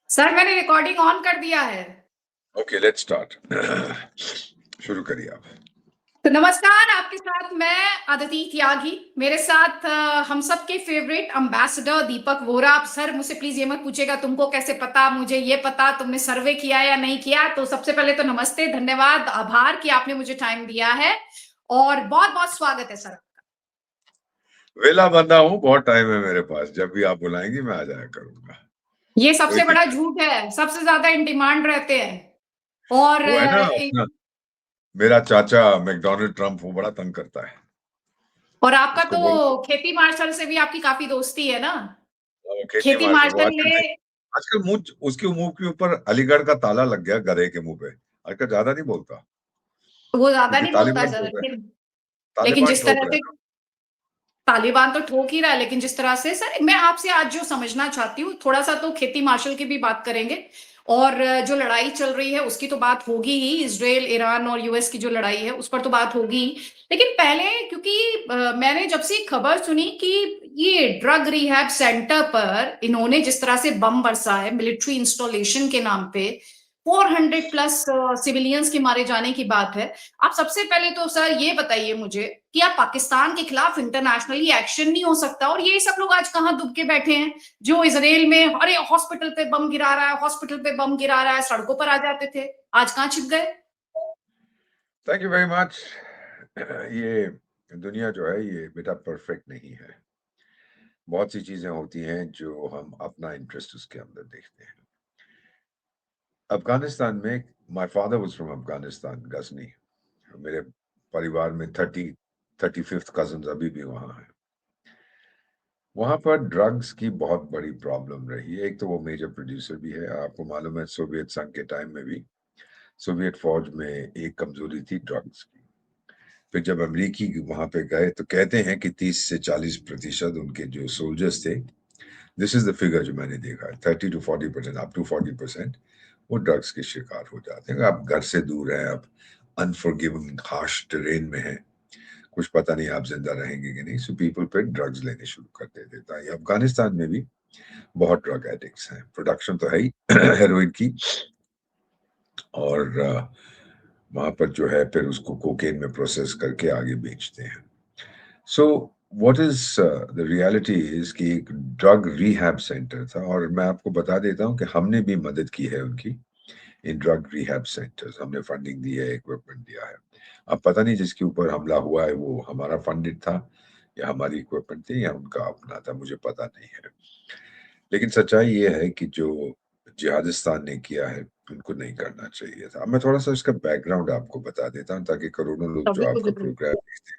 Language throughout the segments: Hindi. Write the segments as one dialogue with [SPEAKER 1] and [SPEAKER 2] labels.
[SPEAKER 1] सर मैंने रिकॉर्डिंग ऑन कर दिया है।
[SPEAKER 2] Okay, let's start. शुरू करिए आप।
[SPEAKER 1] तो नमस्कार, आपके साथ मैं अदिति त्यागी, मेरे साथ हम सबके फेवरेट एम्बेसडर दीपक वोरा। आप सर मुझसे प्लीज ये मत पूछेगा तुमको कैसे पता, मुझे ये पता, तुमने सर्वे किया या नहीं किया। तो सबसे पहले तो नमस्ते, धन्यवाद, आभार कि आपने मुझे टाइम दिया है और बहुत बहुत स्वागत है सर।
[SPEAKER 2] वेला बंदा हूँ, बहुत टाइम है मेरे पास। जब भी आप बुलाएंगी मैं आ जाया करूंगा।
[SPEAKER 1] ये
[SPEAKER 2] कोई
[SPEAKER 1] सबसे बड़ा
[SPEAKER 2] दिक्कत
[SPEAKER 1] झूठ है, सबसे ज्यादा इन डिमांड रहते हैं। और
[SPEAKER 2] वो है ना अपना, मेरा चाचा मैकडोनल्ड ट्रम्प वो बड़ा तंग करता है।
[SPEAKER 1] और आपका
[SPEAKER 2] उसको बोल
[SPEAKER 1] तो खेती मार्शल से भी आपकी काफी दोस्ती है ना।
[SPEAKER 2] खेती
[SPEAKER 1] खेती
[SPEAKER 2] मार्शल वो
[SPEAKER 1] मार्शल
[SPEAKER 2] आजकल
[SPEAKER 1] ने
[SPEAKER 2] नहीं। आजकल मुंह उसके मुंह के ऊपर अलीगढ़ का ताला लग गया, गधे के मुंह पे। आजकल ज्यादा नहीं बोलता
[SPEAKER 1] वो ज्यादा
[SPEAKER 2] क्योंकि
[SPEAKER 1] नहीं बोलता
[SPEAKER 2] तालिबान
[SPEAKER 1] सर,
[SPEAKER 2] ठोक रहा है।
[SPEAKER 1] लेकिन
[SPEAKER 2] तालिबान
[SPEAKER 1] जिस
[SPEAKER 2] ठोक
[SPEAKER 1] तरह
[SPEAKER 2] रहा
[SPEAKER 1] से
[SPEAKER 2] है।
[SPEAKER 1] तालिबान तो ठोक ही रहा है, लेकिन जिस तरह से सर मैं आपसे आज जो समझना चाहती हूँ थोड़ा सा, तो खेती मार्शल की भी बात करेंगे और जो लड़ाई चल रही है उसकी तो बात होगी ही, इजराइल ईरान और यूएस की जो लड़ाई है उस पर तो बात होगी ही। लेकिन पहले क्योंकि मैंने जब से खबर सुनी कि ये ड्रग रिहैब सेंटर पर इन्होंने जिस तरह से बम बरसा है मिलिट्री इंस्टॉलेशन के नाम पे, 400 प्लस सिविलियंस के मारे जाने की बात है। आप सबसे पहले तो सर ये बताइए मुझे कि आप पाकिस्तान के खिलाफ इंटरनेशनली एक्शन नहीं हो सकता, और ये सब लोग आज कहाँ दुब के बैठे हैं जो इसराइल में अरे हॉस्पिटल पे बम गिरा रहा है, हॉस्पिटल पे बम गिरा रहा है, सड़कों पर आ जाते थे, आज कहाँ छिप गए।
[SPEAKER 2] Thank you very much. ये दुनिया जो है ये बेटा परफेक्ट नहीं है। बहुत सी चीजें होती हैं जो हम अपना इंटरेस्ट उसके अंदर देखते हैं। अफगानिस्तान में, my father was from Afghanistan, Ghazni. मेरे परिवार में 35th कजन अभी भी वहां है। वहां पर ड्रग्स की बहुत बड़ी प्रॉब्लम रही है। एक तो वो मेजर प्रोड्यूसर भी है। आपको मालूम है सोवियत संघ के टाइम में भी सोवियत फौज में एक कमजोरी थी ड्रग्स की। फिर जब अमेरिकी वहां पे गए तो कहते हैं कि 30 से 40% उनके जो सोल्जर्स थे, दिस इज द फिगर जो मैंने देखा है, 30 to 40%, अप टू 40% वो ड्रग्स के शिकार हो जाते हैं। आप घर से दूर हैं, आप अनफॉरगिविंग हार्श टेरेन में हैं, कुछ पता नहीं आप जिंदा रहेंगे कि नहीं, सो पीपल पे ड्रग्स लेने शुरू कर देता है। अफगानिस्तान में भी बहुत ड्रग एडिक्ट्स हैं। प्रोडक्शन तो है ही हेरोइन की, और वहां पर जो है फिर उसको कोकेन में प्रोसेस करके आगे बेचते हैं। So what is the reality is कि एक ड्रग रिहैब सेंटर था, और मैं आपको बता देता हूँ कि हमने भी मदद की है उनकी इन ड्रग रिहैब सेंटर्स। हमने फंडिंग दी है, इक्विपमेंट दिया है। अब पता नहीं जिसके ऊपर हमला हुआ है वो हमारा फंडेड था या हमारी इक्विपमेंट थी या उनका अपना था, मुझे पता नहीं है। लेकिन सच्चाई ये है कि जो जिहादिस्तान ने किया है उनको नहीं करना चाहिए था। अब मैं थोड़ा सा इसका बैकग्राउंड आपको बता देता हूँ ताकि करोड़ों लोग जो
[SPEAKER 1] बिल्कुल
[SPEAKER 2] आपका
[SPEAKER 1] बिल्कुल।
[SPEAKER 2] प्रोग्राम देखते हैं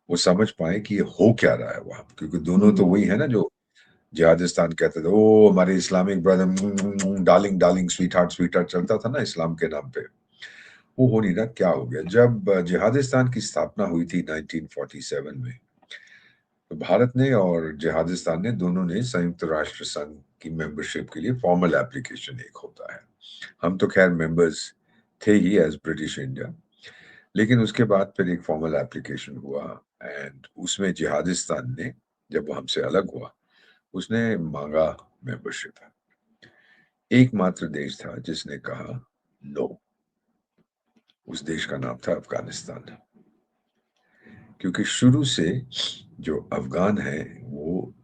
[SPEAKER 2] वो समझ पाए कि ये हो क्या रहा है वहां। क्योंकि दोनों तो वही
[SPEAKER 1] हम्म।
[SPEAKER 2] है ना जो जिहादिस्तान कहते थे, ओ हमारे Islamic brother, darling darling, sweet heart sweet heart चलता था ना इस्लाम के नाम पे। वो हो नहीं रहा। क्या हो गया, जब जिहादिस्तान की स्थापना हुई थी 1947 में, तो भारत ने और जिहादिस्तान ने दोनों ने संयुक्त राष्ट्र संघ की मेंबरशिप के लिए फॉर्मल एप्लीकेशन, एक होता है, हम तो खैर मेंबर्स थे ही एज ब्रिटिश इंडिया, लेकिन उसके बाद फिर एक फॉर्मल एप्लीकेशन हुआ एंड उसमें जिहादिस्तान ने, जब वो हमसे अलग हुआ, उसने मांगा मेंबरशिप। एकमात्र देश था जिसने कहा नो। उस देश का नाम था अफगानिस्तान। क्योंकि शुरू से जो अफगान है वो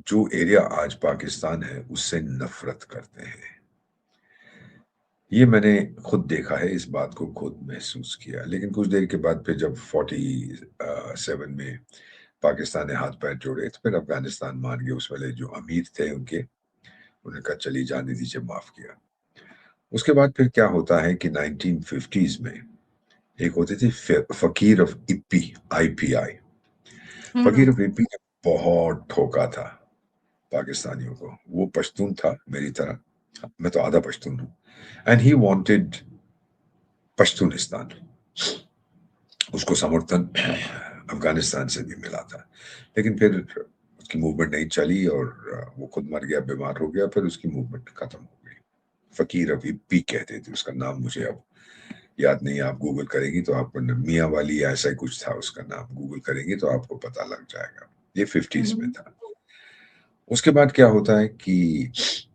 [SPEAKER 2] जो एरिया आज पाकिस्तान है उससे नफरत करते हैं। ये मैंने खुद देखा है, इस बात को खुद महसूस किया। लेकिन कुछ देर के बाद फिर जब 47 में पाकिस्तान ने हाथ पैर जोड़े तो फिर अफगानिस्तान मान गए। उस वाले जो अमीर थे उनके, उन्होंने कहा चली जाने दीजिए, माफ किया। उसके बाद फिर क्या होता है कि 1950s में एक होती थी फकीर ऑफ इप्पी, आईपीआई। फकीर ऑफ इप्पी ने बहुत ठोका था पाकिस्तानियों को। वो पश्तून था मेरी तरह, मैं तो आधा पश्तून हूँ, एंड ही वांटेड पश्तूनिस्तान। उसको समर्थन अफगानिस्तान से भी मिला था, लेकिन फिर उसकी मूवमेंट नहीं चली और वो खुद मर गया, बीमार हो गया, फिर उसकी मूवमेंट खत्म हो गई। फकीर ऑफ इप्पी कहते थे, उसका नाम मुझे अब याद नहीं। आप गूगल करेंगी तो आपको मियाँ वाली ऐसा ही कुछ था उसका नाम, गूगल करेंगी तो आपको पता लग जाएगा। ये 50s में था। उसके बाद क्या होता है कि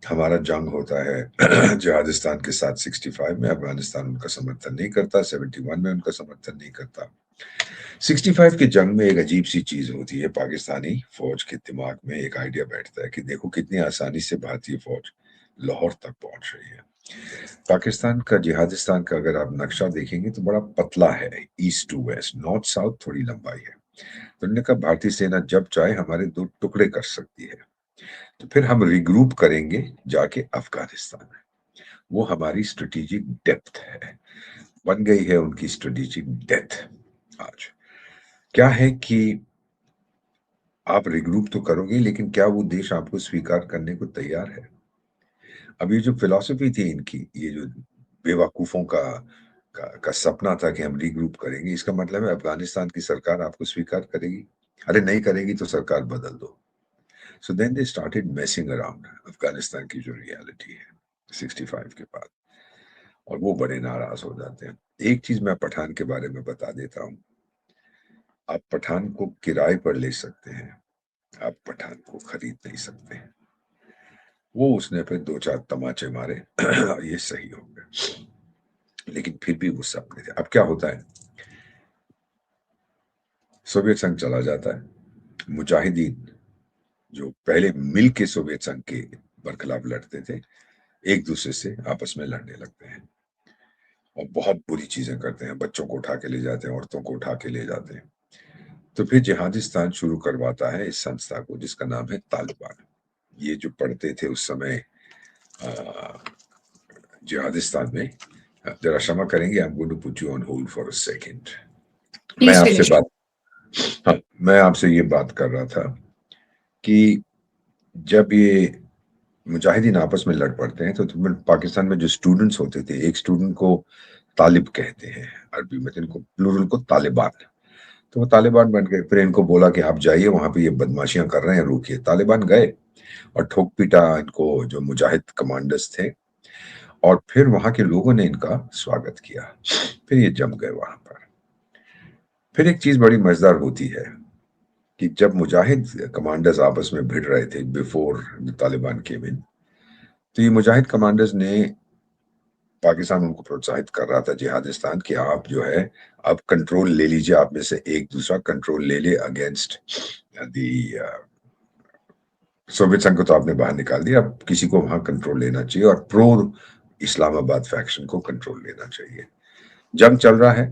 [SPEAKER 2] हमारा जंग होता है जिहादिस्तान के साथ 65 में। अफगानिस्तान उनका समर्थन नहीं करता, 71 में उनका समर्थन नहीं करता। 65 की जंग में एक अजीब सी चीज होती है, पाकिस्तानी फौज के दिमाग में एक आइडिया बैठता है कि देखो कितनी आसानी से भारतीय फौज लाहौर तक पहुंच रही है। पाकिस्तान का जिहादिस्तान का अगर आप नक्शा देखेंगे तो बड़ा पतला है, east to west, north south थोड़ी लंबाई है। तो उन्होंने कहा भारतीय सेना जब चाहे हमारे दो टुकड़े कर सकती है, तो फिर हम रिग्रुप करेंगे जाके अफगानिस्तान में। वो हमारी स्ट्रेटेजिक डेप्थ है, बन गई है उनकी स्ट्रेटेजिक डेथ। आज क्या है कि आप रिग्रुप तो करोगे, लेकिन क्या वो देश आपको स्वीकार करने को तैयार है? अब ये जो फिलॉसफी थी इनकी, ये जो बेवकूफों का सपना था कि हम रीग्रुप करेंगे, इसका मतलब है अफगानिस्तान की सरकार आपको स्वीकार करेगी? अरे नहीं करेगी तो सरकार बदल दो। So then they started messing around Afghanistan की जो रियलिटी है 65 के बाद, और वो बड़े नाराज हो जाते हैं। एक चीज मैं पठान के बारे में बता देता हूँ, आप पठान को किराए पर ले सकते हैं, आप पठान को खरीद नहीं सकते। वो उसने फिर 2-4 तमाचे मारे ये सही हो गया, लेकिन फिर भी वो सपने थे। अब क्या होता है, सोवियत संघ चला जाता है, मुजाहिदीन जो पहले मिल के सोवियत संघ के बरखिलाफ लड़ते थे, एक दूसरे से आपस में लड़ने लगते हैं और बहुत बुरी चीजें करते हैं, बच्चों को उठा के ले जाते हैं, औरतों को उठा के ले जाते हैं। तो फिर जिहादिस्तान शुरू करवाता है इस संस्था को जिसका नाम है तालिबान। ये जो पढ़ते थे उस समय जिहादिस्तान में, जरा क्षमा करेंगे, I am going to put you on hold for a second. मैं
[SPEAKER 1] प्लीज
[SPEAKER 2] आपसे
[SPEAKER 1] फिनिश।
[SPEAKER 2] बात हाँ, मैं आपसे ये बात कर रहा था कि जब ये मुजाहिदीन आपस में लड़ पड़ते हैं, तो पाकिस्तान में जो स्टूडेंट्स होते थे, एक स्टूडेंट को तालिब कहते हैं अरबी में, इनको प्लूरल को तालिबान, तो वो तालिबान बन गए। फिर इनको बोला कि आप जाइए वहां पे ये बदमाशियां कर रहे हैं, रोकिए। तालिबान गए और ठोक पीटा इनको जो मुजाहिद कमांडर्स थे, और फिर वहां के लोगों ने इनका स्वागत किया। फिर ये जम गए वहां पर। फिर एक चीज बड़ी मजेदार होती है कि जब मुजाहिद कमांडर्स आपस में भिड़ रहे थे बिफोर द तालिबान केम इन, तो ये मुजाहिद कमांडर्स ने, पाकिस्तान उनको प्रोत्साहित कर रहा था जिहादिस्तान कि आप जो है अब कंट्रोल ले लीजिए, आप में से एक दूसरा कंट्रोल ले ले अगेंस्ट दी सोवियत संघ को तो आपने बाहर निकाल दिया, अब किसी को वहां कंट्रोल लेना चाहिए और प्रो इस्लामाबाद फैक्शन को कंट्रोल लेना चाहिए। जंग चल रहा है,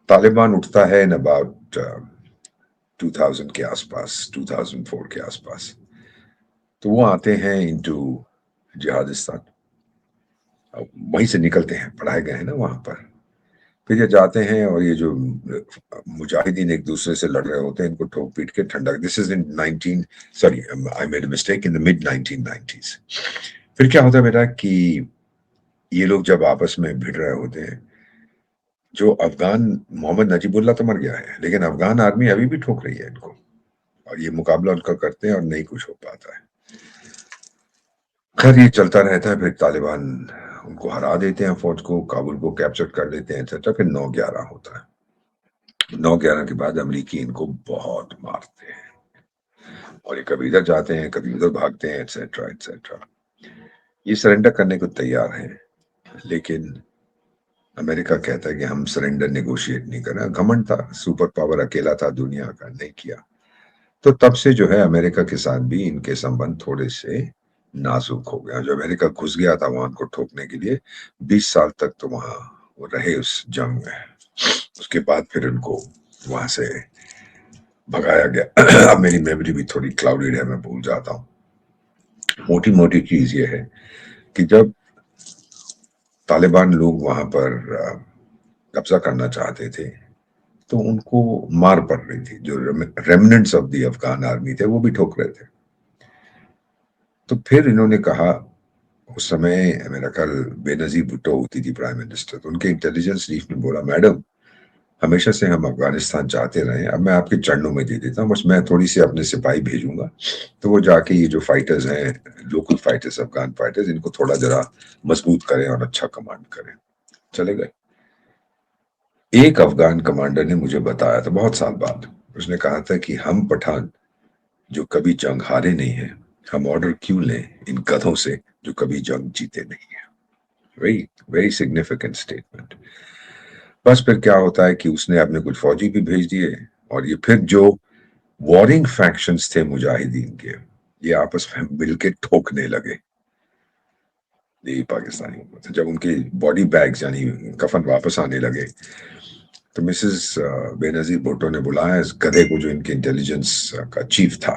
[SPEAKER 2] तालिबान उठता है इन अबाउट 2000 के आसपास, 2004 के आसपास। तो वो आते हैं इनटू जिहादिस्तान, वहीं से निकलते हैं, पढ़ाए गए हैं ना वहां पर। फिर ये जाते हैं और ये जो मुजाहिदीन एक दूसरे से लड़ रहे होते हैं, इनको ठोक पीट के ठंडा। This is in 19 sorry I made a mistake, in the mid 1990s। फिर क्या होता है बेटा कि ये लोग जब आपस में भिड़ रहे होते हैं, जो अफगान, मोहम्मद नजीबुल्लाह तो मर गया है, लेकिन अफगान आर्मी अभी भी ठोक रही है इनको, और ये मुकाबला उनका करते हैं और नहीं कुछ हो पाता है। खैर ये चलता रहता है, फिर तालिबान उनको हरा देते हैं, फौज को, काबुल को कैप्चर कर लेते हैं, एक्सेट्रा। फिर 9/11 होता है। 9/11 के बाद अमरीकी इनको बहुत मारते हैं, और ये कभी इधर जाते हैं, कभी उधर भागते हैं, एक्सेट्रा एक्सेट्रा। ये सरेंडर करने को तैयार हैं, लेकिन अमेरिका कहता है कि हम सरेंडर नेगोशिएट नहीं कर रहे। घमंड था, सुपर पावर अकेला था दुनिया का, नहीं किया। तो तब से जो है अमेरिका के साथ भी इनके संबंध थोड़े से नाजुक हो गया। जो अमेरिका घुस गया था वहां को ठोकने के लिए, 20 साल तक तो वहां वो रहे उस जंग में। उसके बाद फिर उनको वहां से भगाया गया। अब मेरी मेमोरी भी थोड़ी क्लाउडेड है, मैं भूल जाता हूँ। मोटी मोटी चीज ये है कि जब तालिबान लोग वहां पर कब्जा करना चाहते थे, तो उनको मार पड़ रही थी। जो remnants of the Afghan army थे वो भी ठोक रहे थे। तो फिर इन्होंने कहा, उस समय मेरा ख्याल बेनजीर भुट्टो होती थी प्राइम मिनिस्टर, तो उनके इंटेलिजेंस चीफ ने बोला, मैडम हमेशा से हम अफगानिस्तान चाहते रहे, अब मैं आपके चरणों में दे देता हूँ, बस मैं थोड़ी सी अपने सिपाही भेजूंगा, तो वो जाके ये जो फाइटर्स हैं, लोकल फाइटर्स, अफगान फाइटर्स, इनको थोड़ा जरा मजबूत करें और अच्छा कमांड करें। चले गए। एक अफगान कमांडर ने मुझे बताया था बहुत साल बाद, उसने कहा था कि हम पठान जो कभी जंग हारे नहीं है, हम ऑर्डर क्यों लें इन गधों से जो कभी जंग जीते नहीं है। Very very significant statement. बस फिर क्या होता है कि उसने अपने कुछ फौजी भी भेज दिए, और ये फिर जो वॉरिंग फैक्शंस थे मुजाहिदीन के, ये आपस में मिलके ठोकने लगे। यही पाकिस्तानी हुकूमत है। जब उनके बॉडी बैग्स यानी कफन वापस आने लगे, तो मिसेस बेनजीर भुट्टो ने बुलाया इस गधे को, जो इनके इंटेलिजेंस का चीफ था,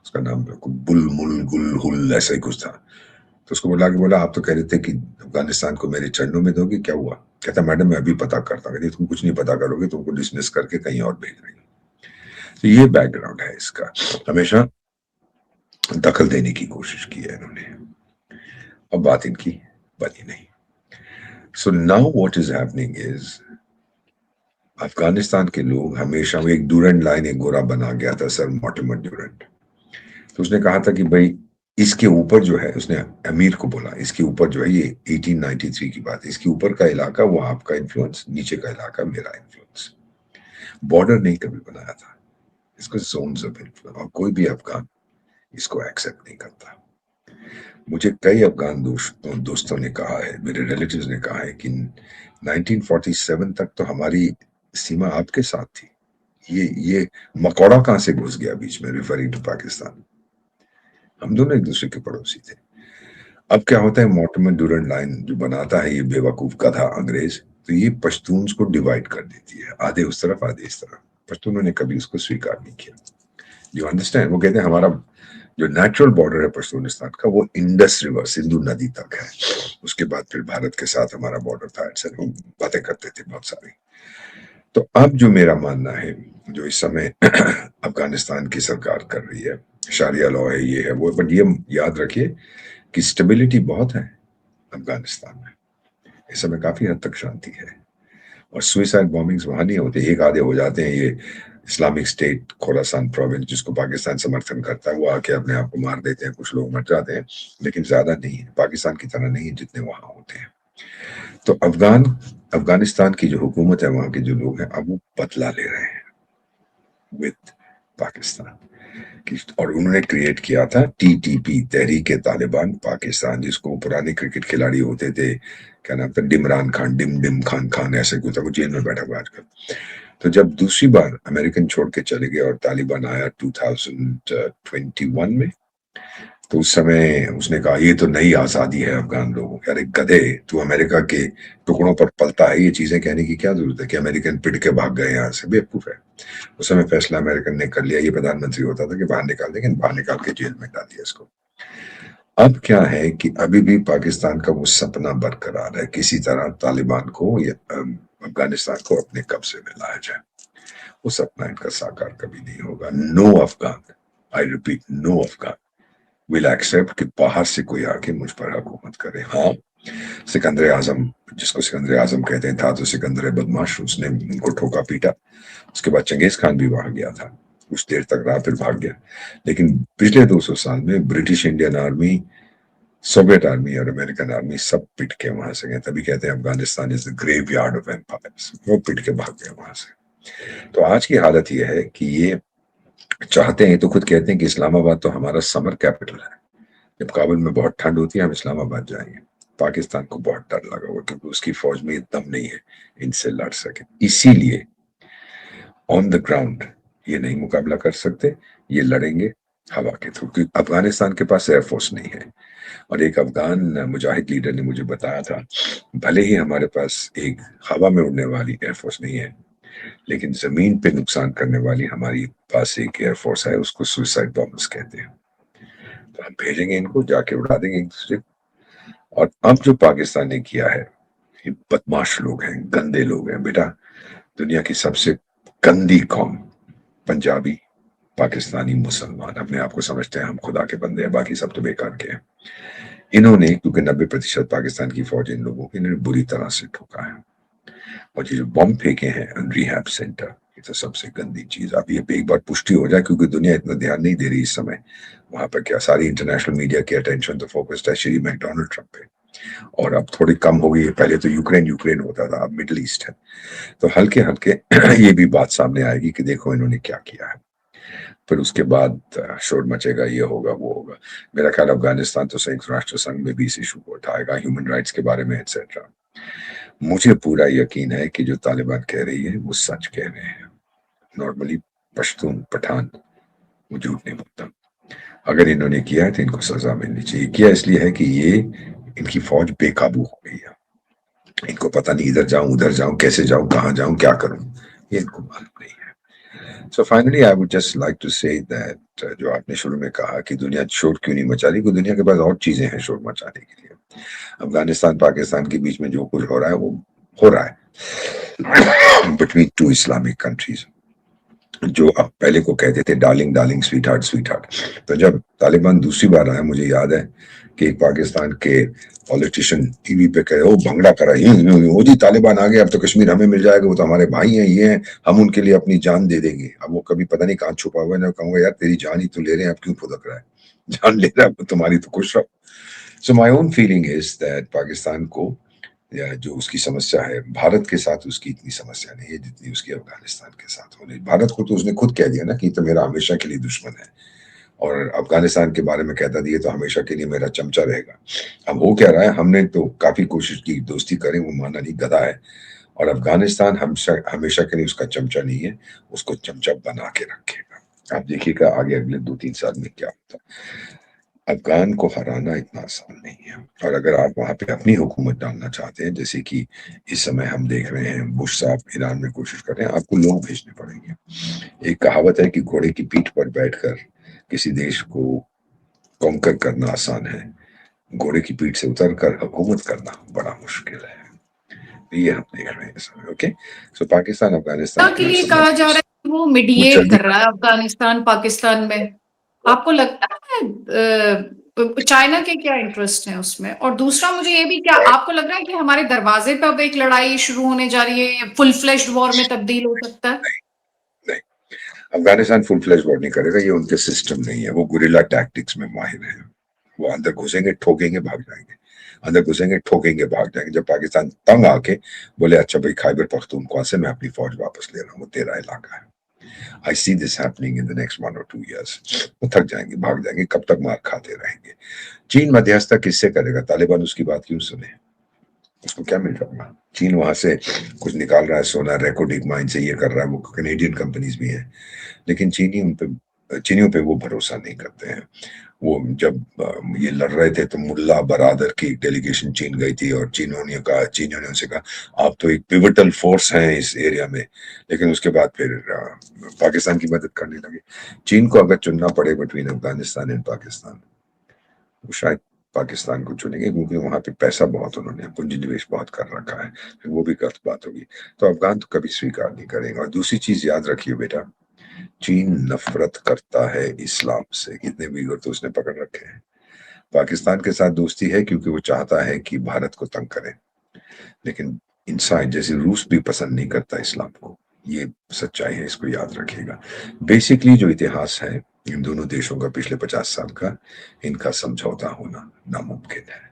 [SPEAKER 2] उसका नाम बुल मुल गुल हुल ऐसा ही कुछ था। तो उसको बुला के बोला, आप तो कह रहे थे कि अफगानिस्तान को मेरे चरणों में दोगे, क्या हुआ? कहता, मैडम मैं अभी पता करता हूँ। तुम कुछ नहीं पता करोगे, तुमको डिसमिस करके कहीं और भेज रही हूँ। तो ये बैकग्राउंड है इसका। हमेशा दखल देने की कोशिश की है इन्होंने, अब बात इनकी बनी नहीं। So now what is happening is, Afghanistan के लोग हमेशा, एक डूरेंट लाइन एक गोरा बना गया था, सर मॉर्टिमर ड्यूरेंट। तो उसने कहा था कि भाई इसके ऊपर जो है, उसने अमीर को बोला, इसके ऊपर जो है, ये 1893 की बात है, इसके ऊपर का इलाका वो आपका इन्फ्लुएंस, नीचे का इलाका मेरा इन्फ्लुएंस। बॉर्डर नहीं कभी बनाया था, इसको जोन्स ऑफ इन्फ्लुएंस, और कोई भी अफगान इसको एक्सेप्ट नहीं करता। मुझे कई अफगान दोस्तों ने कहा है, मेरे रिलेटिव्स ने कहा है कि 1947 तक तो हमारी सीमा आपके साथ थी, ये मकौड़ा कहां से घुस गया बीच में, रिफरिंग टू पाकिस्तान। हम दोनों एक दूसरे के पड़ोसी थे। अब क्या होता है, मॉर्टिमर ड्यूरेंट लाइन जो बनाता है ये बेवकूफ गधा अंग्रेज, तो ये पश्तून्स को डिवाइड कर देती है, आधे उस तरफ आधे इस तरफ। पश्तूनों ने कभी उसको स्वीकार नहीं किया। You understand? वो कहते हैं हमारा जो नेचुरल बॉर्डर है पश्तूनिस्तान का, वो इंडस रिवर, सिंधु नदी तक है। उसके बाद फिर भारत के साथ हमारा बॉर्डर था, ऐसे बातें करते थे बहुत सारी। तो अब जो मेरा मानना है, जो इस समय अफगानिस्तान की सरकार कर रही है, शारिया लॉ है, ये है वो, बट ये याद रखिए कि स्टेबिलिटी बहुत है अफगानिस्तान में, इस समय काफी हद तक शांति है, और सुइसाइड बॉम्बिंग्स वहां नहीं होते, एक आधे हो जाते हैं। ये इस्लामिक स्टेट खोरासान प्रोविंस जिसको पाकिस्तान समर्थन करता है, वो आके अपने आप को मार देते हैं, कुछ लोग मर जाते हैं, लेकिन ज्यादा नहीं है, पाकिस्तान की तरह नहीं है जितने वहां होते हैं। तो अफगानिस्तान की जो हुकूमत है, वहां के जो लोग हैं, अब वो बदला ले रहे हैं विद पाकिस्तान की, और उन्होंने क्रिएट किया था टीटीपी, तहरीक तालिबान पाकिस्तान, जिसको पुराने क्रिकेट खिलाड़ी होते थे, क्या नाम था, डिमरान खान, डिम खान ऐसे कुछ था, वो जेल में बैठा हुआ आजकल। तो जब दूसरी बार अमेरिकन छोड़ के चले गए और तालिबान आया 2021 में, तो उस समय उसने कहा ये तो नई आजादी है अफगान लोगों की। अरे गधे, तू अमेरिका के टुकड़ों पर पलता है, ये चीजें कहने की क्या जरूरत है कि अमेरिकन पिट के भाग गए यहाँ से, बेवकूफ है। उस समय फैसला अमेरिकन ने कर लिया, ये प्रधानमंत्री होता था कि बाहर निकाल देंगे, बाहर निकाल के जेल में डाल दिया इसको। अब क्या है कि अभी भी पाकिस्तान का वो सपना बरकरार है, किसी तरह तालिबान को या अफगानिस्तान को अपने कब्जे में लाया जाए। वो सपना इनका साकार कभी नहीं होगा। No Afghan, I repeat, no Afghan will accept कि बाहर से कोई आके मुझ पर हुकूमत करे। हाँ, सिकंदर आजम, जिसको सिकंदर आजम कहते हैं, था तो सिकंदर बदमाश, उसने उनको ठोका पीटा। उसके बाद चंगेज खान भी वहां गया था, कुछ देर तक रहा, फिर भाग गया। लेकिन पिछले 200 साल में British Indian army, Soviet army और अमेरिकन आर्मी सब पिट के वहां से गए। तभी कहते हैं Afghanistan is the graveyard of empires. वो पिट के भाग गए वहां से। तो आज की हालत यह है कि ये चाहते हैं, तो खुद कहते हैं कि इस्लामाबाद तो हमारा समर कैपिटल है, जब काबुल में बहुत ठंड होती है हम इस्लामाबाद जाएंगे। पाकिस्तान को बहुत डर लगा हुआ, क्योंकि उसकी फौज में दम नहीं है इनसे लड़ सके, इसीलिए ऑन द ग्राउंड ये नहीं मुकाबला कर सकते, ये लड़ेंगे हवा के थ्रू, क्योंकि अफगानिस्तान के पास एयरफोर्स नहीं है। और एक अफगान मुजाहिद लीडर ने मुझे बताया था, भले ही हमारे पास एक हवा में उड़ने वाली एयरफोर्स नहीं है, लेकिन जमीन पे नुकसान करने वाली हमारी पास एक एयरफोर्स है, उसको सुसाइड बॉम्बर्स कहते हैं। तो हम भेजेंगे इनको, जाके उड़ा देंगे एक दूसरे को। और अब जो पाकिस्तान ने किया है, ये बदमाश लोग हैं, गंदे लोग हैं बेटा। दुनिया की सबसे गंदी कौम पंजाबी, पाकिस्तानी, मुसलमान अपने आप को समझते हैं हम खुदा के बंदे हैं, बाकी सब तो बेकार के हैं। इन्होंने, क्योंकि 90% पाकिस्तान की फौज इन लोगों की, इन्होंने बुरी तरह से ठोका है। और ये जो बम फेंके हैं रिहैब सेंटर, ये तो सबसे गंदी चीज। अब ये एक बार पुष्टि हो जाए, क्योंकि दुनिया इतना ध्यान नहीं दे रही इस समय वहां पर, क्या सारी इंटरनेशनल मीडिया की अटेंशन तो फोकस्ड है श्री मैकडोनाल्ड ट्रंप पे, और अब थोड़ी कम हो गई है। पहले तो यूक्रेन होता था, अब मिडिल ईस्ट है। तो हल्के हल्के ये भी बात सामने आएगी कि देखो इन्होंने क्या किया है। फिर उसके बाद शोर मचेगा, ये होगा वो होगा। मेरा ख्याल अफगानिस्तान तो संयुक्त राष्ट्र संघ में भी इस इशू को उठाएगा, ह्यूमन राइट्स के बारे में एक्सेट्रा। मुझे पूरा यकीन है कि जो तालिबान कह रही है वो सच कह रहे हैं। नॉर्मली पश्तून पठान वो झूठ नहीं बोलता। अगर इन्होंने किया है तो इनको सजा मिलनी चाहिए। किया इसलिए है कि ये इनकी फौज बेकाबू हो गई है, इनको पता नहीं इधर जाऊं उधर जाऊं, कैसे जाऊं, कहां जाऊं, क्या करूं, ये इनको मालूम नहीं है। So finally I would just like to say that जो आपने शुरू में कहा कि दुनिया शोर क्यों नहीं मचा रही, क्योंकि दुनिया के पास और चीजें हैं शोर मचाने के लिए। अफगानिस्तान पाकिस्तान के बीच में जो कुछ हो रहा है वो हो रहा है बिटवीन टू इस्लामिक कंट्रीज, जो अब पहले को कहते थे darling darling sweet heart sweet heart. तो जब तालिबान दूसरी बार आया, मुझे याद है कि एक पाकिस्तान के पॉलिटिशियन टीवी पे कहे, ओ भंगड़ा करा, ओ जी तालिबान आ गए, अब तो कश्मीर हमें मिल जाएगा, वो तो हमारे भाई हैं, ये हैं, हम उनके लिए अपनी जान दे देंगे। अब वो कभी पता नहीं कहाँ छुपा हुआ है, ना कहूंगा यार तेरी जान ही तो ले रहे हैं, अब क्यों फुदक रहा है, जान ले रहा है तुम्हारी तो खुश रहो। So my own feeling is that Pakistan को या जो उसकी समस्या है, भारत के साथ उसकी इतनी समस्या नहीं है जितनी उसकी अफगानिस्तान के साथ हो रही। भारत को तो उसने खुद कह दिया ना कि तो मेरा हमेशा के लिए दुश्मन है, और अफगानिस्तान के बारे में कहता दिए तो हमेशा के लिए मेरा चमचा रहेगा। अब हो क्या रहा है, हमने तो काफी कोशिश की दोस्ती करें, वो माना नहीं, गधा है। और अफगानिस्तान हमेशा हमेशा के लिए उसका चमचा नहीं है, उसको चमचा बना के रखेगा। आप देखिएगा आगे अगले 2-3 साल में क्या होता है। अफगान को हराना इतना आसान नहीं है, और अगर आप वहां पे अपनी हुकूमत डालना चाहते हैं, जैसे कि इस समय हम देख रहे हैं बुश साहब ईरान में कोशिश कर रहे हैं, आपको लोग भेजने पड़ेंगे। एक कहावत है कि घोड़े की पीठ पर बैठकर किसी देश को कॉन्कर करना आसान है, घोड़े की पीठ से उतरकर हुकूमत करना बड़ा मुश्किल है। ये हम देख रहे हैं इस समय। ओके, सो पाकिस्तान अफगानिस्तान
[SPEAKER 1] के लिए कहा जा रहा है कि वो
[SPEAKER 2] वो
[SPEAKER 1] मीडिएट
[SPEAKER 2] जल्दी
[SPEAKER 1] कर रहा है अफगानिस्तान पाकिस्तान में। आपको लगता है चाइना के क्या इंटरेस्ट है उसमें? और दूसरा मुझे ये भी, क्या आपको लग रहा है कि हमारे दरवाजे पे अब एक लड़ाई शुरू होने जा रही है, फुल फ्लेश्ड वॉर में तब्दील हो सकता है?
[SPEAKER 2] नहीं, अफगानिस्तान फुल फ्लेज वॉर नहीं करेगा, ये उनके सिस्टम नहीं है, वो गुरिल्ला टैक्टिक्स में माहिर है। वो अंदर घुसेंगे, ठोकेंगे, भाग जाएंगे, अंदर घुसेंगे, ठोकेंगे, भाग जाएंगे। जब पाकिस्तान तंग आके बोले अच्छा भाई खैबर पख्तूनख्वा से मैं अपनी फौज वापस ले रहा हूँ, वो तेरा इलाका है, I see this happening in the next 1 or 2 years, वो थक जाएंगे, भाग जाएंगे, कब तक मार खाते रहेंगे। चीन मध्यस्थता किससे करेगा? तालिबान उसकी बात क्यों सुने, उसको क्या मिल रहा है? चीन वहां से कुछ निकाल रहा है, सोना रेकोडिक माइन से ये कर रहा है, वो कनेडियन कंपनीज भी हैं, लेकिन चीनियों पे वो भरोसा नहीं करते हैं। वो जब ये लड़ रहे थे तो मुल्ला बरादर की डेलीगेशन चीन गई थी, और चीनियों ने उनसे कहा आप तो एक पिवटल फोर्स हैं इस एरिया में, लेकिन उसके बाद फिर पाकिस्तान की मदद करने लगे। चीन को अगर चुनना पड़े बिटवीन अफगानिस्तान एंड पाकिस्तान, वो शायद पाकिस्तान को चुनेंगे, क्योंकि वहां पे पैसा बहुत, उन्होंने पूंजी निवेश बहुत कर रखा है, फिर वो भी गलत बात होगी। तो अफगान तो कभी स्वीकार नहीं करेंगे। और दूसरी चीज याद रखिए बेटा, चीन नफरत करता है इस्लाम से, कितने बीघर तो उसने पकड़ रखे हैं। पाकिस्तान के साथ दोस्ती है क्योंकि वो चाहता है कि भारत को तंग करे, लेकिन इंसान जैसे रूस भी पसंद नहीं करता इस्लाम को, ये सच्चाई है, इसको याद रखिएगा। बेसिकली जो इतिहास है इन दोनों देशों का पिछले 50 साल का, इनका समझौता होना नामुमकिन है।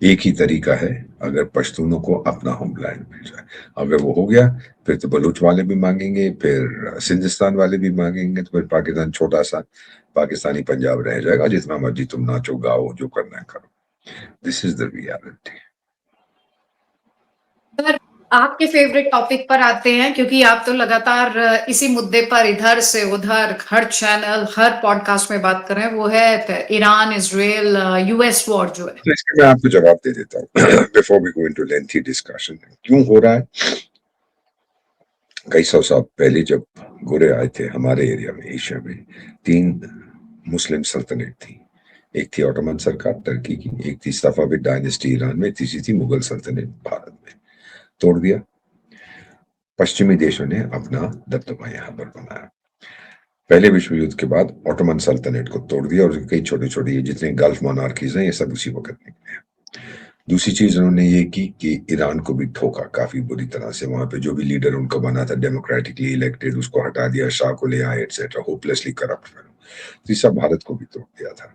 [SPEAKER 2] एक ही तरीका है, अगर पश्तूनों को अपना होमलैंड मिल जाए, अगर वो हो गया फिर तो बलूच वाले भी मांगेंगे, फिर सिंधिस्तान वाले भी मांगेंगे, तो फिर पाकिस्तान छोटा सा पाकिस्तानी पंजाब रह जाएगा, जितना मर्जी तुम नाचो गाओ, जो करना है करो। This is the reality.
[SPEAKER 1] Sir, आपके फेवरेट टॉपिक पर आते हैं, क्योंकि आप तो लगातार इसी मुद्दे पर इधर से उधर हर चैनल हर पॉडकास्ट में बात कर रहे हैं, वो है ईरान इजराइल यूएस वॉर जो है।
[SPEAKER 2] तो इसके मैं आपको जवाब दे देता हूँ before we go into lengthy discussion. क्यों हो रहा है? कई सौ साल पहले जब गोरे आए थे हमारे एरिया में, एशिया में, 3 मुस्लिम सल्तनत थी। एक थी ऑटोमन सरकार टर्की की, एक थी सफाविद डायनेस्टी ईरान में, तीसरी थी मुगल सल्तनत भारत में। तोड़ दिया, पश्चिमी देशों ने अपना दबदबा यहाँ पर बनाया। पहले विश्व युद्ध के बाद ऑटोमन सल्तनत को तोड़ दिया, और कई छोटे छोटे जितने गल्फ मोनार्कीज हैं ये सब उसी वक्त निकले हैं। दूसरी चीज उन्होंने ये की कि ईरान को भी ठोका काफी बुरी तरह से। वहां पे जो भी लीडर उनका बना था डेमोक्रेटिकली इलेक्टेड, उसको हटा दिया, शाह को ले आए, एटसेट्रा, होपलेसली करप्ट। तो सब भारत को भी तोड़ दिया था।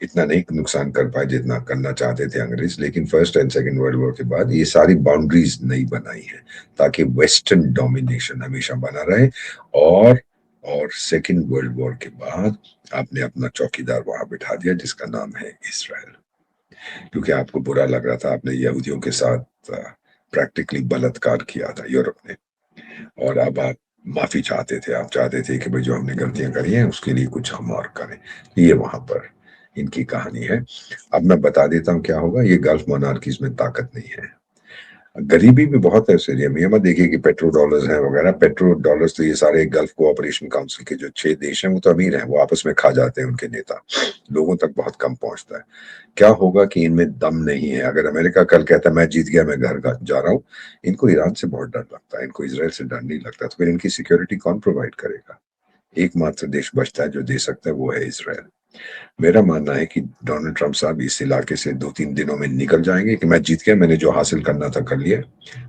[SPEAKER 2] इतना नहीं नुकसान कर पाए जितना करना चाहते थे अंग्रेज, लेकिन first and second world war के बाद ये सारी बाउंड्रीज नहीं बनाई है ताकि वेस्टर्न डोमिनेशन हमेशा बना रहे। और सेकंड वर्ल्ड वॉर के बाद आपने अपना चौकीदार वहां बिठा दिया जिसका नाम है इसराइल, क्योंकि आपको बुरा लग रहा था, आपने यहूदियों के साथ प्रैक्टिकली बलात्कार किया था यूरोप ने, और अब आप माफी चाहते थे, आप चाहते थे कि भाई जो हमने गलतियां करी हैं उसके लिए कुछ हम और करें। ये वहां पर इनकी कहानी है। अब मैं बता देता हूँ क्या होगा। ये गल्फ मोनार्कीज में ताकत नहीं है, गरीबी भी बहुत है उस एरिया में। ये मत देखिए कि पेट्रो डॉलर्स हैं वगैरह, पेट्रो डॉलर्स तो ये सारे गल्फ कोऑपरेशन काउंसिल के जो 6 देश हैं वो तो अमीर हैं, वो आपस में खा जाते हैं, उनके नेता लोगों तक बहुत कम पहुंचता है। क्या होगा कि इनमें दम नहीं है। अगर अमेरिका कल कहता है मैं जीत गया, मैं घर जा रहा हूँ, इनको ईरान से बहुत डर लगता है, इनको इसराइल से डर नहीं लगता, तो फिर इनकी सिक्योरिटी कौन प्रोवाइड करेगा? एकमात्र देश बचता है जो दे सकता है, वो है इसराइल। मेरा मानना है कि डोनाल्ड ट्रंप साहब इस इलाके से 2-3 दिनों में निकल जाएंगे कि मैं जीत गया, मैंने जो हासिल करना था कर लिया,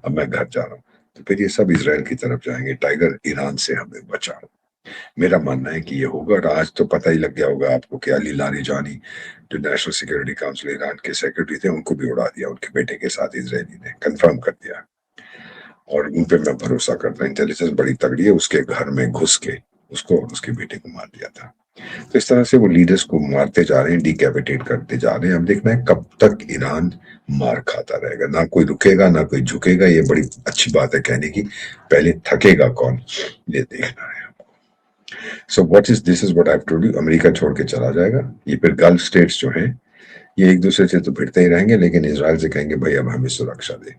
[SPEAKER 2] अब मैं घर जा रहा हूँ। तो फिर ये सब इसराइल की तरफ जाएंगे, टाइगर ईरान से हमें बचा। मेरा मानना है कि ये होगा। और आज तो पता ही लग गया होगा आपको कि अली लारीजानी जो नेशनल सिक्योरिटी काउंसिल ईरान के सेक्रेटरी थे, उनको भी उड़ा दिया उनके बेटे के साथ इजरायली ने, कंफर्म कर दिया। और उन पे मैं भरोसा करता हूँ, इंटेलिजेंस बड़ी तगड़ी है। उसके घर में घुस के उसको और उसके बेटे को मार दिया था। तो इस तरह से वो लीडर्स को मारते जा रहे हैं, डिकैपिटेट करते जा रहे हैं। अब देखना है कब तक ईरान मार खाता रहेगा। ना कोई रुकेगा ना कोई झुकेगा। ये बड़ी अच्छी बात है कहने की, पहले थकेगा कौन, ये देखना है। So what is this is what I have told you. America छोड़ के चला जाएगा। ये फिर गल्फ स्टेट्स जो हैं ये एक दूसरे से तो भिड़ते ही रहेंगे, लेकिन इसराइल से कहेंगे भाई अब हमें सुरक्षा दे।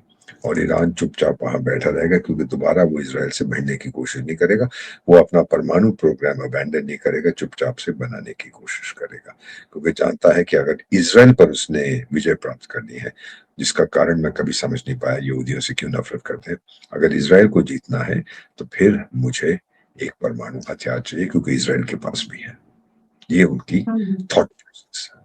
[SPEAKER 2] और ईरान चुपचाप वहां बैठा रहेगा, क्योंकि दोबारा वो इसराइल से भिड़ने की कोशिश नहीं करेगा। वो अपना परमाणु प्रोग्राम अबैंडन नहीं करेगा, चुपचाप से बनाने की कोशिश करेगा, क्योंकि जानता है कि अगर इसराइल पर उसने विजय प्राप्त करनी है, जिसका कारण मैं कभी समझ नहीं पाया यहूदियों से क्यों नफरत करते हैं। अगर इसराइल को जीतना है तो फिर मुझे एक परमाणु हथियार चाहिए, क्योंकि इसराइल के पास भी है। ये उनकी थॉट प्रोसेस है।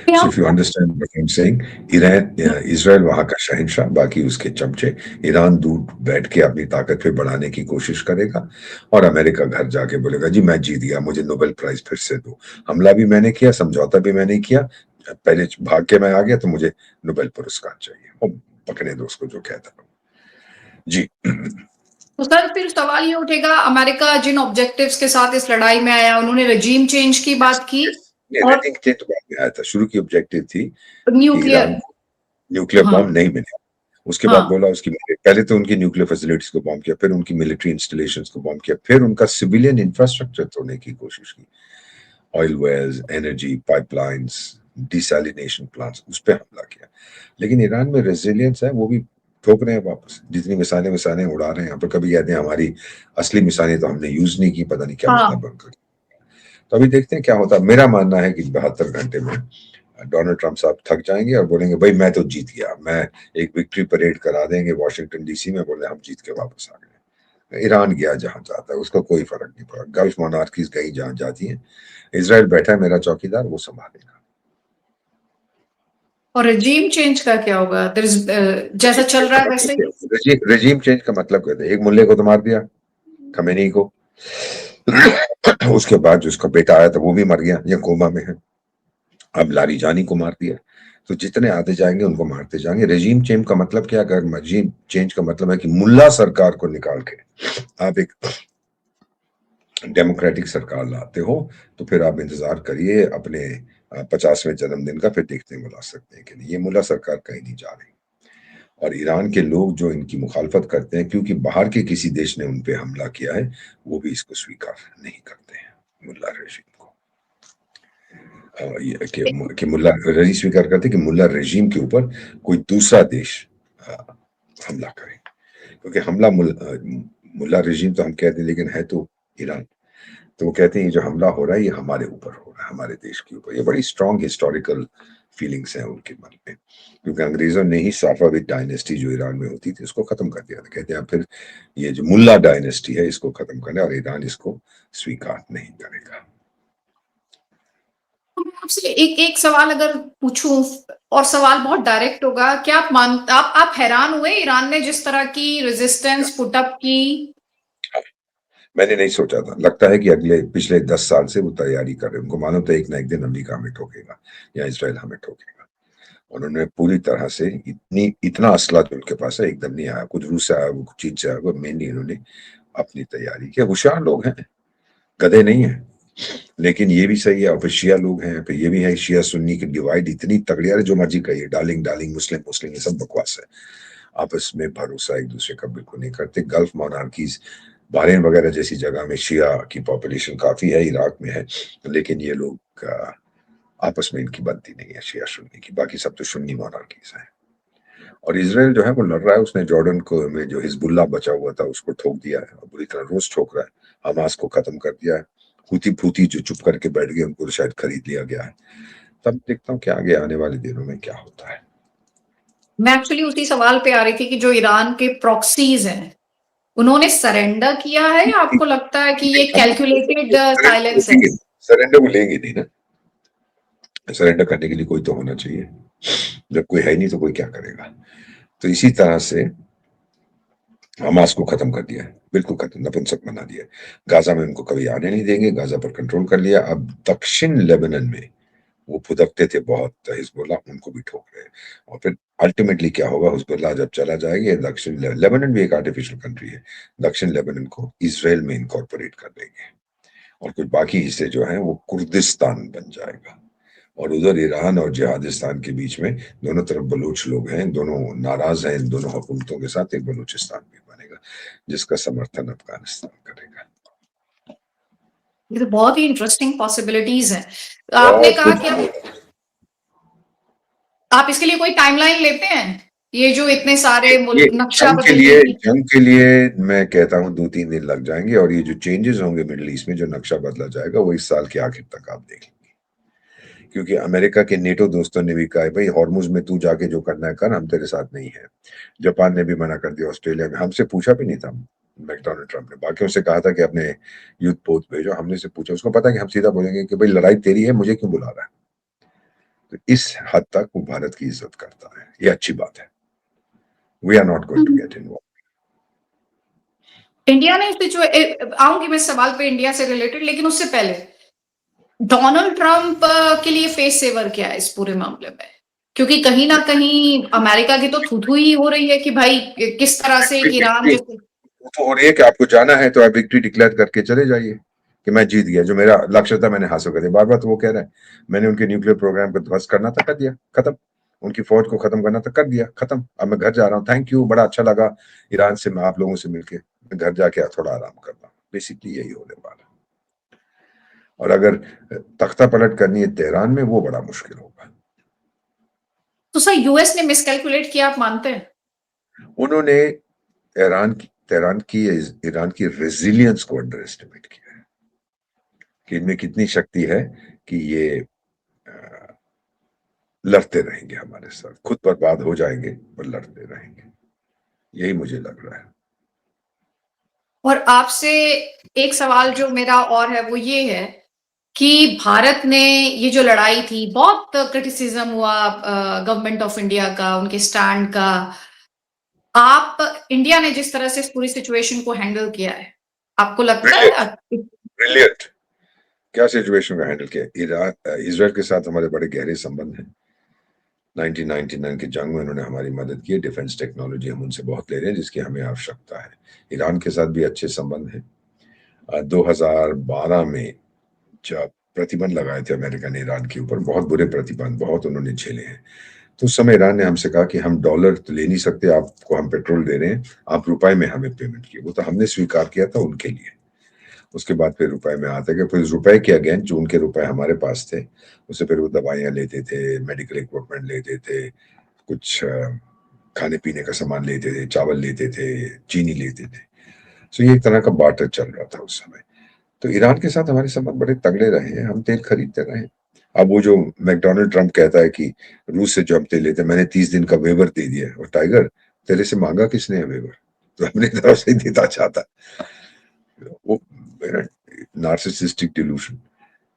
[SPEAKER 2] So if you understand what I'm saying, Israel वहां का शहंशाह, बाकी उसके चमचे। ईरान दूर बैठ के अपनी ताकत पे बढ़ाने की कोशिश करेगा, और अमेरिका घर जाके बोलेगा जी मैं जीत गया, मुझे नोबेल प्राइज फिर से दो। हमला भी मैंने किया, समझौता भी मैंने किया, पहले भाग के मैं आ गया, तो मुझे नोबेल पुरस्कार चाहिए। और पकड़े दो उसको जो कहता हूँ जी।
[SPEAKER 1] तो सर फिर सवाल ये उठेगा, अमेरिका जिन ऑब्जेक्टिव्स के साथ इस लड़ाई में आया, उन्होंने रजीम चेंज की बात की और
[SPEAKER 2] रेटिंग चेंज तो बाद में आया था। शुरू की ऑब्जेक्टिव थी कि
[SPEAKER 1] न्यूक्लियर।
[SPEAKER 2] ईरान को न्यूक्लियर
[SPEAKER 1] हाँ
[SPEAKER 2] बॉम्ब नहीं मिले। उसके बाद
[SPEAKER 1] हाँ
[SPEAKER 2] बोला उसकी, पहले तो उनकी न्यूक्लियर फैसिलिटीज को बॉम्ब किया, फिर उनकी मिलिट्री इंस्टॉलेशंस को बॉम्ब किया, फिर उनका सिविलियन इंफ्रास्ट्रक्चर तोड़ने की कोशिश की, oil wells, energy pipelines, desalination plants, उस पर हमला किया। लेकिन ईरान में रेजिलियंस है, वो भी ठोक रहे हैं वापस। जितनी मिसाइलें उड़ा रहे हैं यहाँ पर। कभी कहते हैं हमारी असली मिसाइलें तो हमने यूज नहीं की, पता नहीं क्या
[SPEAKER 1] हाँ।
[SPEAKER 2] मतलब उनका। तो अभी देखते हैं क्या होता है। मेरा मानना है कि 72 घंटे में डोनाल्ड ट्रंप साहब थक जाएंगे और बोलेंगे भाई मैं तो जीत गया। मैं एक विक्ट्री परेड करा देंगे वॉशिंगटन डीसी में, बोले हम जीत के वापस आ गए। ईरान गया जहां जाता है, उसका कोई फर्क नहीं पड़ा। गल्फ मोनार्कीज गई जहां जाती हैं। इसराइल बैठा है मेरा चौकीदार, वो संभालेगा।
[SPEAKER 1] और रजीम चेंज का क्या होगा? जैसा चल रहा है वैसे ही।
[SPEAKER 2] रजीम चेंज का मतलब कहते हैं, एक मुल्ले को तो मार दिया, खमेनी को। उसके बाद जो उसका बेटा आया था वो भी मर गया या कोमा में है। अब लारीजानी को मार दिया। तो जितने आते जाएंगे उनको मारते जाएंगे। रेजिम चेंज का मतलब क्या? अगर रेजिम चेंज का मतलब है कि मुल्ला सरकार को निकाल के आप एक डेमोक्रेटिक सरकार लाते हो, तो फिर आप इंतजार करिए अपने 50वें जन्मदिन का, फिर देखते हैं बुला सकते हैं कि नहीं। ये मुल्ला सरकार कहीं नहीं जा रही। और ईरान के लोग जो इनकी मुखालफत करते हैं, क्योंकि बाहर के किसी देश ने उन पे हमला किया है, वो भी इसको स्वीकार नहीं करते हैं, मुल्ला रेजिम को। कि मुल्ला रजी स्वीकार करते कि मुल्ला रेजिम के ऊपर कोई दूसरा देश हमला करे। क्योंकि हमला मुल्ला रेजिम तो हम कहते हैं, लेकिन है तो ईरान। तो वो कहते हैं जो हमला हो रहा है ये हमारे ऊपर हो रहा है, हमारे देश के ऊपर। ये बड़ी स्ट्रॉन्ग हिस्टोरिकल फीलिंग्स हैं उनके मन में, क्योंकि अंग्रेजों ने ही साफाविद डायनेस्टी जो ईरान में होती थी उसको खत्म कर दिया था। कहते हैं फिर ये जो मुल्ला डायनेस्टी है इसको खत्म करना, और ईरान इसको स्वीकार नहीं करेगा।
[SPEAKER 1] तो मैं आपसे एक एक सवाल अगर पूछूं, और सवाल बहुत डायरेक्ट होगा, क्या आप हैरान हुए ईरान ने जिस तरह की रेजिस्टेंस पुटअप की?
[SPEAKER 2] मैंने नहीं सोचा था, लगता है कि अगले पिछले 10 साल से वो तैयारी कर रहे हैं, उनको मालूम था एक ना एक दिन अमेरिका हमें ठोकेगा या इसराइल हमें ठोकेगा। उन्होंने पूरी तरह से इतना असला जो उनके पास है एकदम नहीं आया, कुछ रूस से आया, कुछ चीन से आया, मेनली इन्होंने अपनी तैयारी की। होशियार लोग हैं, गधे नहीं है। लेकिन ये भी सही है, और फिर शिया लोग हैं, फिर ये भी है शिया सुन्नी की डिवाइड इतनी तगड़ी है, जो मर्जी कहिए, डार्लिंग डार्लिंग, मुस्लिम मुस्लिम, ये सब बकवास है। आपस में भरोसा एक दूसरे का बिल्कुल नहीं करते। गल्फ मोनार्कीज, बहरीन वगैरह जैसी जगह में शिया की पॉपुलेशन काफी है, इराक में है, लेकिन ये लोग आपस में इनकी बनती नहीं है शिया सुन्नी की, बाकी सब तो सुन्नी मोनार्कीज हैं। और इसराइल जो है वो लड़ रहा है, उसने जॉर्डन को में जो हिजबुल्लाह बचा हुआ था उसको ठोक दिया है, और बुरी तरह रोज ठोक रहा है। हमास को खत्म कर दिया है। हुती फूती जो चुप करके बैठ गए, उनको तो शायद खरीद लिया गया है। तब देखता हूँ कि आगे आने वाले दिनों में क्या होता है।
[SPEAKER 1] मैं एक्चुअली उसी सवाल पे आ रही थी कि जो ईरान के प्रॉक्सीज हैं, उन्होंने सरेंडर किया है या आपको लगता है कि ये कैलकुलेटेड साइलेंस है?
[SPEAKER 2] सरेंडर वो लेंगे नहीं ना, सरेंडर करने के लिए कोई तो होना चाहिए। जब कोई है नहीं तो कोई क्या करेगा। तो इसी तरह से हमास को खत्म कर दिया है, बिल्कुल खत्म, नपुंसक बना दिया है। गाजा में उनको कभी आने नहीं देंगे, गाजा पर कंट्रोल कर लिया। अब दक्षिण लेबनान में वो फुदकते थे बहुत हिजबुल्लाह, उनको भी ठोक रहे हैं। और फिर अल्टीमेटली क्या होगा, हिजबुल्लाह जब चला जाएगा, दक्षिण लेबनान भी एक आर्टिफिशियल कंट्री है, दक्षिण लेबनान को इसराइल में इनकॉर्पोरेट कर देंगे, और कुछ बाकी हिस्से जो हैं वो कुर्दिस्तान बन जाएगा। और उधर ईरान और जिहादिस्तान के बीच में दोनों तरफ बलूच लोग हैं, दोनों नाराज हैं इन दोनों हुकूमतों के साथ, एक बलूचिस्तान भी बनेगा जिसका समर्थन अफगानिस्तान करेगा।
[SPEAKER 1] ये तो बहुत ही इंटरेस्टिंग पॉसिबिलिटीज हैं। आपने
[SPEAKER 2] बहुत
[SPEAKER 1] कहा
[SPEAKER 2] कुछ
[SPEAKER 1] कि आप इसके लिए कोई टाइमलाइन लेते हैं? ये जो इतने सारे
[SPEAKER 2] ये
[SPEAKER 1] नक्शा बदलने की।
[SPEAKER 2] जंग के लिए मैं कहता हूँ 2-3 दिन लग जाएंगे, और ये जो चेंजेस होंगे मिडिल ईस्ट में, जो नक्शा बदला जाएगा, वो इस साल के आखिर तक आप देख लेंगे। क्योंकि अमेरिका के नेटो दोस्तों ने भी कहा है, भाई हॉर्मुज में तू जाके जो करना है कर, हम तेरे साथ नहीं है। जापान ने भी मना कर दिया, ऑस्ट्रेलिया में, हमसे पूछा भी नहीं था मैकडोनाल्ड ट्रम्प ने, बाकियों से कहा था कि अपने युद्ध पोत भेजो, हमने से पूछा, उसको पता कि हम सीधा बोलेंगे कि भाई लड़ाई तेरी है, मुझे क्यों बुला रहा है। तो इस हद तक वो भारत की इज्जत करता है, ये अच्छी बात है। We are not going to get involve.
[SPEAKER 1] India ने आऊंगी मैं इस सवाल पे इंडिया से रिलेटेड, लेकिन उससे पहले डोनाल्ड ट्रंप के लिए फेस सेवर क्या है इस पूरे मामले में? क्योंकि कहीं ना कहीं अमेरिका की तो थू ही हो रही है कि भाई किस तरह से एक ईरान जैसे।
[SPEAKER 2] तो हो रही है कि आपको जाना है तो आप विक्ट्री डिक्लेयर करके चले जाइए कि मैं जीत गया, जो मेरा लक्ष्य था मैंने हासिल कर दिया। बार बार तो वो कह रहे हैं मैंने उनके न्यूक्लियर प्रोग्राम को ध्वस्त करना था, कर दिया, खत्म। उनकी फौज को खत्म करना था, कर दिया, खत्म। अब मैं घर जा रहा हूँ, थैंक यू, बड़ा अच्छा लगा ईरान से, मैं आप लोगों से मिलके, मैं घर जाके थोड़ा आराम करता हूँ। बेसिकली यही होने वाला है। और अगर तख्ता पलट करनी है तेहरान में, वो बड़ा मुश्किल होगा।
[SPEAKER 1] तो सर यूएस ने मिसकैलकुलेट किया, आप मानते हैं?
[SPEAKER 2] उन्होंने ईरान की रेजिलियंस को अंडर एस्टिमेट किया है कि इनमें कितनी शक्ति है कि ये लड़ते रहेंगे हमारे साथ, खुद बर्बाद हो जाएंगे पर लड़ते रहेंगे, यही मुझे लग रहा है।
[SPEAKER 1] और आपसे एक सवाल जो मेरा और है वो ये है कि भारत ने ये जो लड़ाई थी, बहुत क्रिटिसिज्म हुआ गवर्नमेंट ऑफ इंडिया का, उनके स्टैंड का। आप इंडिया ने जिस तरह से इस पूरी सिचुएशन को हैंडल किया है, आपको लगता है
[SPEAKER 2] ब्रिलियंट। क्या सिचुएशन का हैंडल किया। इसराइल के साथ हमारे बड़े गहरे संबंध हैं। 1999 की जंग में उन्होंने हमारी मदद की, डिफेंस टेक्नोलॉजी हम उनसे बहुत ले रहे हैं जिसकी हमें आवश्यकता है। ईरान के साथ भी अच्छे संबंध हैं। 2012 में जब प्रतिबंध लगाए थे अमेरिका ने ईरान के ऊपर, बहुत बुरे प्रतिबंध, बहुत उन्होंने झेले हैं, तो उस समय ईरान ने हमसे कहा कि हम डॉलर तो ले नहीं सकते, आपको हम पेट्रोल दे रहे हैं, आप रुपए में हमें पेमेंट किए। वो तो हमने स्वीकार किया था उनके लिए। उसके बाद फिर रुपए में आते गए, फिर रुपए के अगेंस्ट जो उनके रुपए हमारे पास थे, उससे फिर वो दवाइयाँ लेते थे, मेडिकल इक्विपमेंट लेते थे, कुछ खाने पीने का सामान लेते थे, चावल लेते थे, चीनी लेते थे। सो ये एक तरह का बार्टर चल रहा था उस समय। तो ईरान के साथ हमारे संबंध बड़े तगड़े रहे हैं, हम तेल खरीदते रहे। अब वो जो मैकडोनाल्ड ट्रम्प कहता है कि रूस से जो हम तेल लेते हैं, मैंने 30 दिन का वेवर दे दिया, और टाइगर तेरे से मांगा किसने है वेवर, तो अपनी तरफ से देता चाहता। वो नार्सिसिस्टिक डिल्यूशन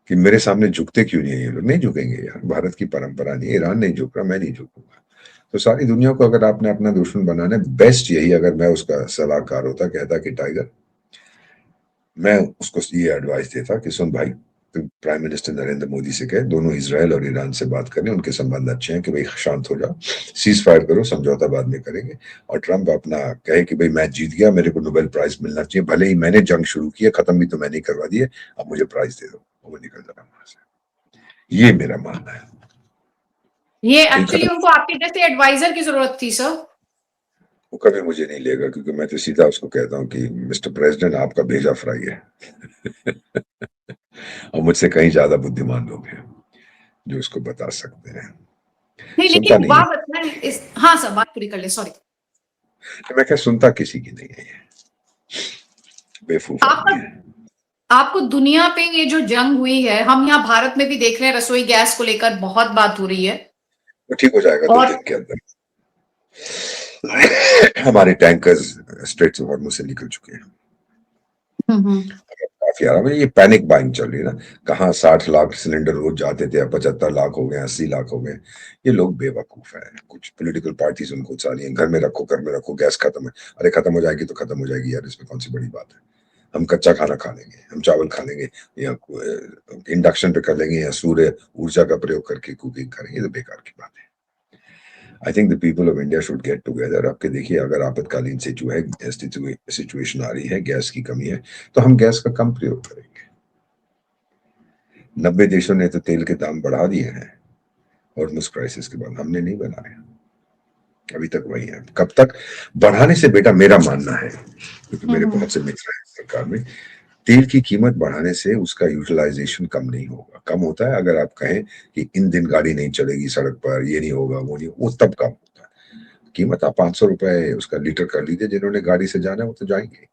[SPEAKER 2] कि मेरे सामने झुकते क्यों नहीं है ये लोग। नहीं झुकेंगे यार, भारत की परंपरा नहीं, ईरान नहीं झुक रहा, मैं नहीं झुकूंगा। तो सारी दुनिया को अगर आपने अपना दुश्मन बनाना है, बेस्ट यही, अगर मैं उसका सलाहकार होता, कहता कि टाइगर मैं उसको ये एडवाइस देता कि सुन भाई, तुम प्राइम मिनिस्टर नरेंद्र मोदी से कहे दोनों इजराइल और ईरान से बात करने, उनके संबंध अच्छे हैं, कि भाई शांत हो जाओ, सीज फायर करो, समझौता बाद में करेंगे। और ट्रम्प अपना कहे कि भाई मैच जीत गया, मेरे को नोबेल प्राइज मिलना चाहिए, भले ही मैंने जंग शुरू की है, खत्म भी तो मैंने करवा दी है, अब मुझे प्राइज दे दो, वो निकल जाना वहां से। ये मेरा मानना है।
[SPEAKER 1] ये
[SPEAKER 2] खेल
[SPEAKER 1] एक्चुअली
[SPEAKER 2] खत्म।
[SPEAKER 1] उनको आपके जैसे एडवाइजर की जरूरत थी सर।
[SPEAKER 2] वो कभी मुझे नहीं लेगा, क्योंकि मैं तो सीधा उसको कहता हूँ कि मिस्टर प्रेसिडेंट, आपका भेजा फ्राई है। और मुझसे कहीं ज्यादा बुद्धिमान लोग हैं जो इसको बता सकते हैं।
[SPEAKER 1] नहीं,
[SPEAKER 2] सुनता
[SPEAKER 1] लेकिन
[SPEAKER 2] नहीं है।
[SPEAKER 1] बात बताएं इस, हाँ सर बात पूरी कर ले, सॉरी।
[SPEAKER 2] तो मैं क्या, सुनता किसी की नहीं है, ये बेवकूफ आदमी
[SPEAKER 1] आपका
[SPEAKER 2] है।
[SPEAKER 1] आपको दुनिया पे ये जो जंग हुई है, हम यहाँ भारत में भी देख रहे हैं, रसोई गैस को लेकर बहुत बात हो रही है।
[SPEAKER 2] वो ठीक हो जाएगा 2
[SPEAKER 1] और
[SPEAKER 2] दिन के अंदर। हमारे टैंकर्स स्ट्रेट ऑफ हॉर्मुज से निकल चुके हैं। काफी आराम है। ये पैनिक बाइंग चल रही है ना, कहाँ 60 लाख सिलेंडर रोज जाते थे, अब 75 लाख हो गए, 80 लाख हो गए। ये लोग बेवकूफ हैं, कुछ पॉलिटिकल पार्टीज उनको उछाल रही हैं, घर में रखो, गैस खत्म है। अरे खत्म हो जाएगी तो खत्म हो जाएगी यार, इसमें कौन सी बड़ी बात है। हम कच्चा खाना खा लेंगे, हम चावल खा लेंगे, या इंडक्शन पे कर लेंगे, या सूर्य ऊर्जा का प्रयोग करके कुकिंग करेंगे, ये तो बेकार की बात है। I think the people of India should get together. आपके देखिए, अगर आपातकालीन सिचुएशन आ रही है, गैस की कमी है, तो हम गैस का कम प्रयोग करेंगे। 90 देशों ने तो तेल के दाम बढ़ा दिए हैं, और मुस क्राइसिस के बाद हमने नहीं बनाए, अभी तक वही है। कब तक बढ़ाने से, बेटा मेरा मानना है, क्योंकि मेरे बहुत से मित्र हैं सरकार में, तेल की कीमत बढ़ाने से उसका यूटिलाइजेशन कम नहीं होगा। कम होता है अगर आप कहें कि इन दिन गाड़ी नहीं चलेगी सड़क पर, ये नहीं होगा, वो नहीं, वो तब कम होता है। कीमत आप 500 रुपए उसका लीटर कर लीजिए, जिन्होंने गाड़ी से जाना है वो तो जाएंगे।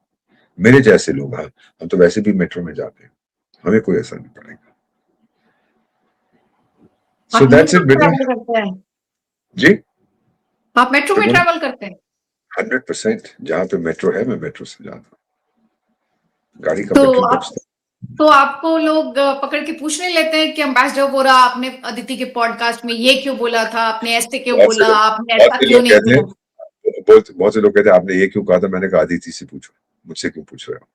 [SPEAKER 2] मेरे जैसे लोग, हाँ, हम तो वैसे भी मेट्रो में जाते हैं, हमें कोई असर नहीं पड़ेगा। सो
[SPEAKER 1] आप
[SPEAKER 2] दैट्स
[SPEAKER 1] मेट्रो
[SPEAKER 2] इट
[SPEAKER 1] में
[SPEAKER 2] बेटा।
[SPEAKER 1] ट्रैवल करते हैं?
[SPEAKER 2] जी,
[SPEAKER 1] आप मेट्रो
[SPEAKER 2] क्या
[SPEAKER 1] में
[SPEAKER 2] बोला?
[SPEAKER 1] ट्रैवल करते हैं?
[SPEAKER 2] 100%। जहां पे मेट्रो है, मैं मेट्रो से जाता हूँ। गाड़ी का
[SPEAKER 1] तो
[SPEAKER 2] पेट्रोल
[SPEAKER 1] आप
[SPEAKER 2] बचता
[SPEAKER 1] तो आपको लोग पकड़ के पूछने लेते हैं कि अम्बेसडर बोरा, आपने अदिति के पॉडकास्ट में ये क्यों बोला था, आपने ऐसे
[SPEAKER 2] है।
[SPEAKER 1] क्यों बोला, आपने
[SPEAKER 2] बहुत
[SPEAKER 1] ऐसा
[SPEAKER 2] से
[SPEAKER 1] क्यों
[SPEAKER 2] लोग
[SPEAKER 1] नहीं
[SPEAKER 2] कहते
[SPEAKER 1] किया?
[SPEAKER 2] हैं, बहुत से लोग कहते हैं आपने ये क्यों कहा था, मैंने कहा अदिति से पूछो, मुझसे क्यों पूछ रहे हो।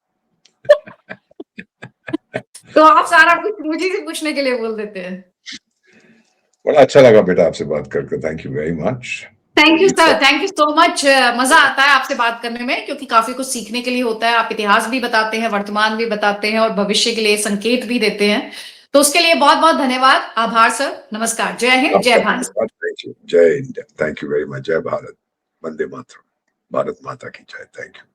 [SPEAKER 1] तो आप सारा कुछ मुझे से पूछने के लिए बोल देते हैं।
[SPEAKER 2] बड़ा अच्छा लगा बेटा आपसे बात करके, thank you very much.
[SPEAKER 1] Thank you
[SPEAKER 2] उम्मीद
[SPEAKER 1] सर,
[SPEAKER 2] कर
[SPEAKER 1] थैंक यू सो मच। मजा आता है आपसे बात करने में, क्योंकि काफी कुछ सीखने के लिए होता है। आप इतिहास भी बताते हैं, वर्तमान भी बताते हैं, और भविष्य के लिए संकेत भी देते हैं। तो उसके लिए बहुत बहुत धन्यवाद, आभार सर। नमस्कार, जय हिंद,
[SPEAKER 2] आपका
[SPEAKER 1] जय भारत।
[SPEAKER 2] धन्यवाद, थैंक यू, जय India, thank you very much, जय भारत, वंदे मातरम, भारत माता की जय, थैंक यू।